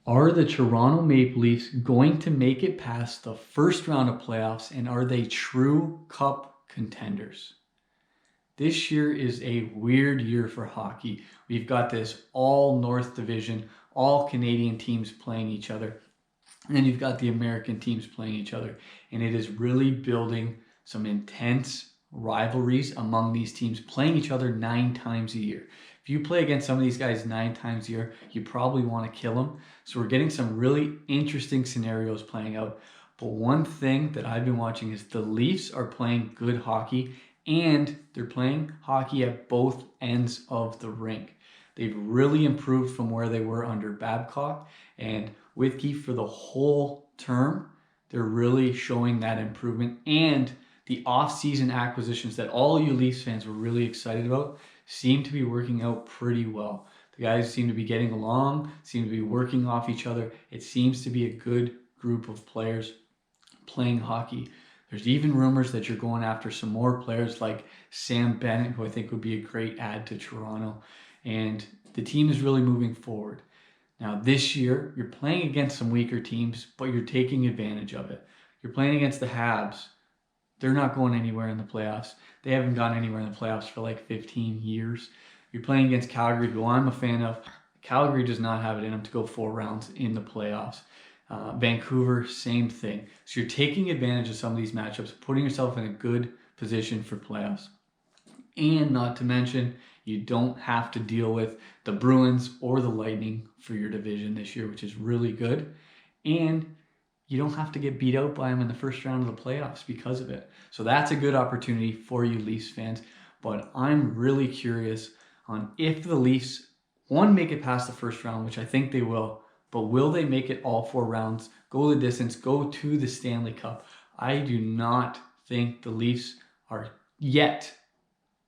Are the Toronto Maple Leafs going to make it past the first round of playoffs, and are they true cup contenders? This year is a weird year for hockey. We've got this all North Division, all Canadian teams playing each other, and then you've got the American teams playing each other, and it is really building some intense rivalries among these teams playing each other 9 times a year. If you play against some of these guys 9 times a year, you probably want to kill them. So we're getting some really interesting scenarios playing out. But one thing that I've been watching is the Leafs are playing good hockey, and they're playing hockey at both ends of the rink. They've really improved from where they were under Babcock, and with Keefe for the whole term, they're really showing that improvement. And the off-season acquisitions that all you Leafs fans were really excited about seem to be working out pretty well. The guys seem to be getting along, seem to be working off each other. It seems to be a good group of players playing hockey. There's even rumors that you're going after some more players like Sam Bennett, who I think would be a great add to Toronto. And the team is really moving forward. Now, this year, you're playing against some weaker teams, but you're taking advantage of it. You're playing against the Habs. They're not going anywhere in the playoffs. They haven't gone anywhere in the playoffs for like 15 years. You're playing against Calgary, who I'm a fan of. Calgary does not have it in them to go 4 rounds in the playoffs. Vancouver, same thing. So you're taking advantage of some of these matchups, putting yourself in a good position for playoffs. And not to mention, you don't have to deal with the Bruins or the Lightning for your division this year, which is really good. And you don't have to get beat out by them in the first round of the playoffs because of it. So that's a good opportunity for you Leafs fans. But I'm really curious on if the Leafs, one, make it past the first round, which I think they will, but will they make it all 4 rounds, go the distance, go to the Stanley Cup? I do not think the Leafs are yet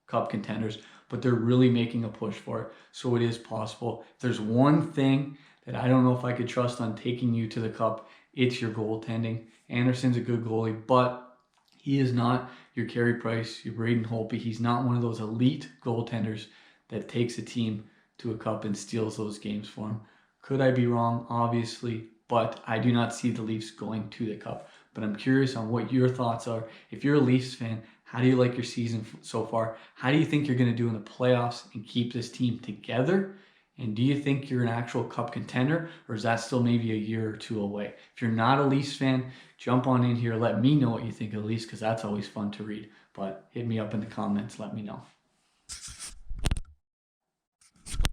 cup contenders, but they're really making a push for it. So it is possible. If there's one thing that I don't know if I could trust on taking you to the cup, it's your goaltending. Anderson's a good goalie, but he is not your Carey Price, your Braden Holtby. He's not one of those elite goaltenders that takes a team to a cup and steals those games for him. Could I be wrong? Obviously, but I do not see the Leafs going to the cup. But I'm curious on what your thoughts are. If you're a Leafs fan, how do you like your season so far? How do you think you're going to do in the playoffs and keep this team together? And do you think you're an actual cup contender, or is that still maybe a year or two away? If you're not a Leafs fan, jump on in here. Let me know what you think of the Leafs, because that's always fun to read. But hit me up in the comments. Let me know.